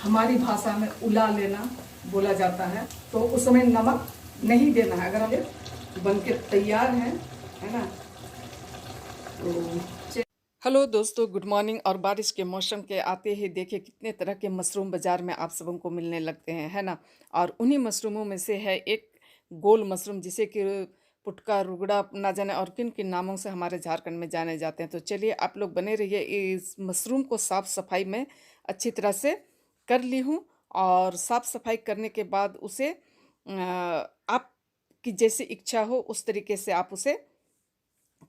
हमारी भाषा में उला लेना बोला जाता है। तो उस समय नमक नहीं देना है। अगर हम बन के तैयार है ना। तो हेलो दोस्तों, गुड मॉर्निंग। और बारिश के मौसम के आते ही देखिए कितने तरह के मशरूम बाजार में आप सबों को मिलने लगते हैं, है ना। और उन्हीं मशरूमों में से है एक गोल मशरूम, जिसे कि पुटका, रुगड़ा, ना जाने और किन किन नामों से हमारे झारखंड में जाने जाते हैं। तो चलिए आप लोग बने रहिए। इस मशरूम को साफ़ सफाई में अच्छी तरह से कर ली हूँ। और साफ़ सफाई करने के बाद उसे आपकी जैसी इच्छा हो उस तरीके से आप उसे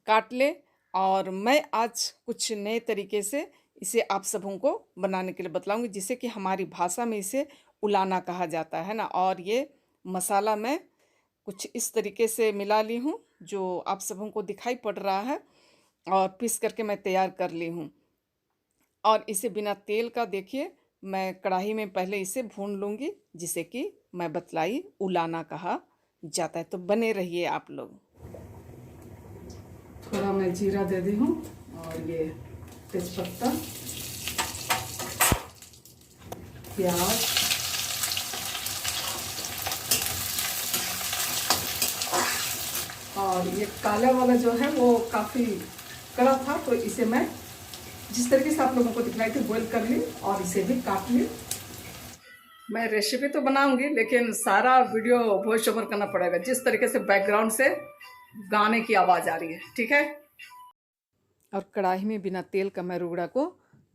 काट लें। और मैं आज कुछ नए तरीके से इसे आप सबों को बनाने के लिए बतलाऊंगी, जिसे कि हमारी भाषा में इसे उलाना कहा जाता है ना। और ये मसाला मैं कुछ इस तरीके से मिला ली हूँ जो आप सबों को दिखाई पड़ रहा है, और पीस करके मैं तैयार कर ली हूँ। और इसे बिना तेल का देखिए मैं कढ़ाई में पहले इसे भून लूँगी, जिसे कि मैं बतलाई उलाना कहा जाता है। तो बने रहिए आप लोग। थोड़ा मैं जीरा दे दी हूँ, और ये तेजपत्ता, प्याज, और ये काला वाला जो है वो काफ़ी कड़ा था, तो इसे मैं जिस तरीके से आप लोगों को दिखलाई थी बॉईल कर ली और इसे भी काट ली। मैं रेसिपी तो बनाऊंगी, लेकिन सारा वीडियो वॉइस ओवर करना पड़ेगा, जिस तरीके से बैकग्राउंड से गाने की आवाज़ आ रही है, ठीक है। और कढ़ाई में बिना तेल का मैं रुगड़ा को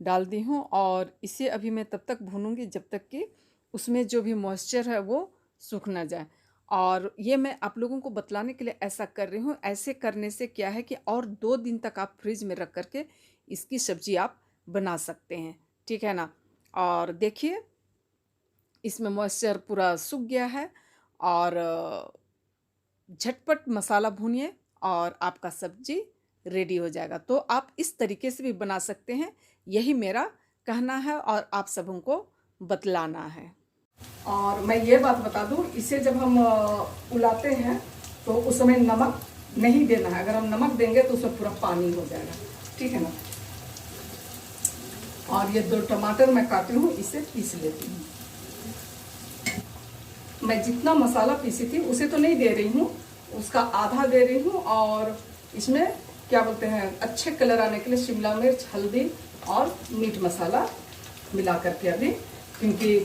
डाल दी हूँ, और इसे अभी मैं तब तक भूनूंगी जब तक कि उसमें जो भी मॉइस्चर है वो सूख ना जाए। और ये मैं आप लोगों को बतलाने के लिए ऐसा कर रही हूँ। ऐसे करने से क्या है कि और 2 दिन तक आप फ्रिज में रख करके इसकी सब्जी आप बना सकते हैं, ठीक है ना। और देखिए इसमें मॉइस्चर पूरा सूख गया है, और झटपट मसाला भूनिए और आपका सब्जी रेडी हो जाएगा। तो आप इस तरीके से भी बना सकते हैं, यही मेरा कहना है और आप सबों को बतलाना है। और मैं ये बात बता दूं, इसे जब हम उलाते हैं तो उस समय नमक नहीं देना है। अगर हम नमक देंगे तो उसमें पूरा पानी हो जाएगा, ठीक है ना। और ये 2 टमाटर मैं काटी हूँ, इसे पीस लेती हूँ। मैं जितना मसाला पीसी थी उसे तो नहीं दे रही हूँ, उसका आधा दे रही हूँ। और इसमें क्या बोलते हैं, अच्छे कलर आने के लिए शिमला मिर्च, हल्दी और मीट मसाला मिला करके अभी, क्योंकि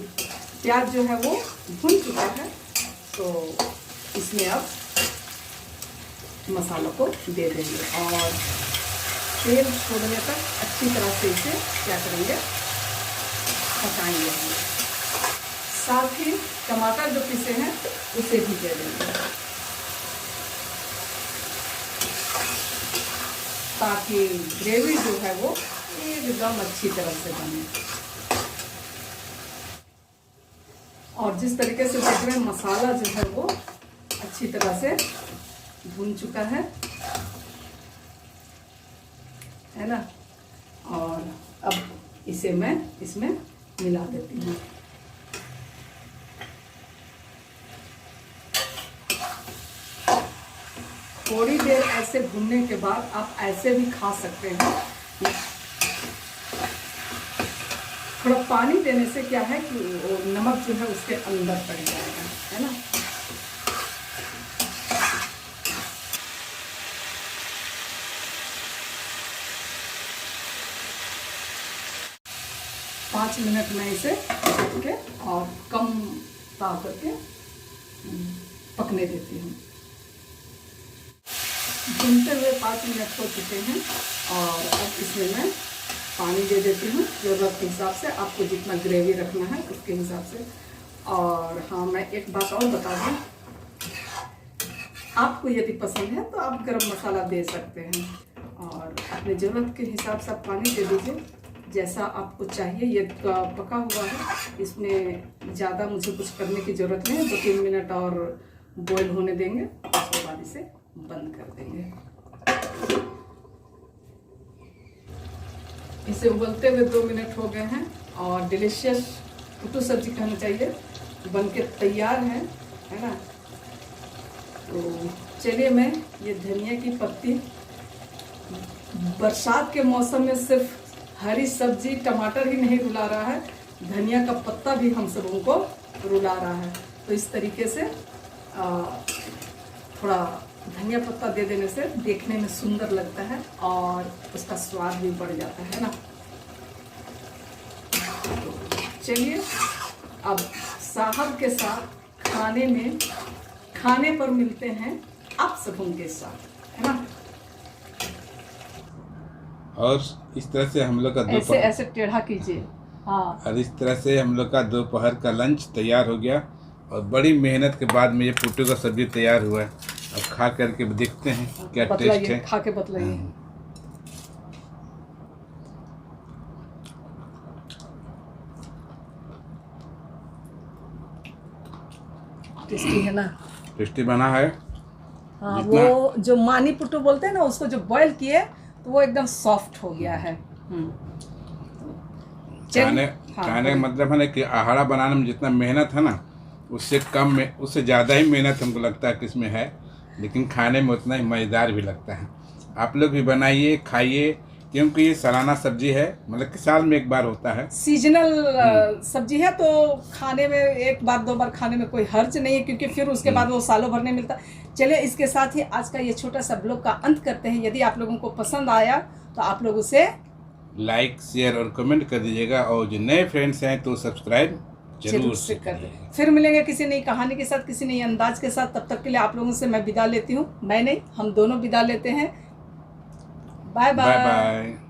प्याज जो है वो भुन चुका है, तो इसमें अब मसालों को दे देंगे और तेल छोड़ने तक अच्छी तरह से इसे क्या करेंगे, पकाएंगे। साथ ही टमाटर जो पीसे हैं उसे भी दे देंगे, ताकि ग्रेवी जो है वो एकदम अच्छी तरह से बने। और जिस तरीके से देख रहे हैं मसाला जो है वो अच्छी तरह से भून चुका है ना। और अब इसे मैं इसमें मिला देती हूँ। थोड़ी देर ऐसे भूनने के बाद आप ऐसे भी खा सकते हैं। थोड़ा पानी देने से क्या है कि वो नमक जो है उसके अंदर पड़ जाएगा, है ना। पाँच मिनट में इसे ढक के और कम ताप करके पकने देती हूँ। भूनते हुए 5 मिनट हो चुके हैं, और अब इसमें मैं पानी दे देती हूँ ज़रूरत के हिसाब से, आपको जितना ग्रेवी रखना है उसके हिसाब से। और हाँ, मैं एक बात और बता दूँ, आपको यदि पसंद है तो आप गरम मसाला दे सकते हैं, और अपने ज़रूरत के हिसाब से आप पानी दे दीजिए जैसा आपको चाहिए। ये पका हुआ है, इसमें ज़्यादा मुझे कुछ करने की ज़रूरत नहीं है। 2-3 मिनट और बॉईल होने देंगे, उसके बाद इसे बंद कर देंगे। इसे उबलते हुए 2 मिनट हो गए हैं, और डिलीशियस कुटू सब्जी कहना चाहिए बन के तैयार है ना। तो चलिए, मैं ये धनिया की पत्ती, बरसात के मौसम में सिर्फ हरी सब्जी टमाटर ही नहीं रुला रहा है, धनिया का पत्ता भी हम सबों को रुला रहा है। तो इस तरीके से थोड़ा धनिया पत्ता दे देने से देखने में सुंदर लगता है और उसका स्वाद भी बढ़ जाता है ना। चलिए अब साहब के साथ खाने पर मिलते हैं आप सबों के साथ, है ना। और इस तरह से हम लोग का ऐसे टेढ़ा कीजिए। हाँ, और इस तरह से हम लोग का दोपहर का लंच तैयार हो गया और बड़ी मेहनत के बाद में ये पुट्टू का सब्जी तैयार हुआ है। अब खा करके देखते हैं क्या टेस्ट है। खा के बतलाइए। टेस्टी है ना? टेस्टी बना है। हाँ, वो जो मानी पुट्टू बोलते हैं ना, उसको जो बॉयल किए तो वो एकदम सॉफ्ट हो गया है। खाने का मतलब है ना कि आहारा बनाने में जितना मेहनत है ना, उससे कम में उससे ज़्यादा ही मेहनत हमको लगता है कि इसमें है, लेकिन खाने में उतना ही मज़ेदार भी लगता है। आप लोग भी बनाइए, खाइए, क्योंकि ये सालाना सब्जी है, मतलब कि साल में एक बार होता है। सीजनल सब्जी है, तो खाने में एक बार दो बार खाने में कोई हर्ज नहीं है, क्योंकि फिर उसके बाद वो सालों भर नहीं मिलता। चलिए, इसके साथ ही आज का ये छोटा सा ब्लॉग का अंत करते हैं। यदि आप लोगों को पसंद आया तो आप लोग उसे लाइक, शेयर और कमेंट कर दीजिएगा, और जो नए फ्रेंड्स हैं तो सब्सक्राइब जरूर से कर दें। फिर मिलेंगे किसी नई कहानी के साथ, किसी नई अंदाज के साथ। तब तक के लिए आप लोगों से मैं विदा लेती हूँ। मैं नहीं, हम दोनों विदा लेते हैं। Bye bye.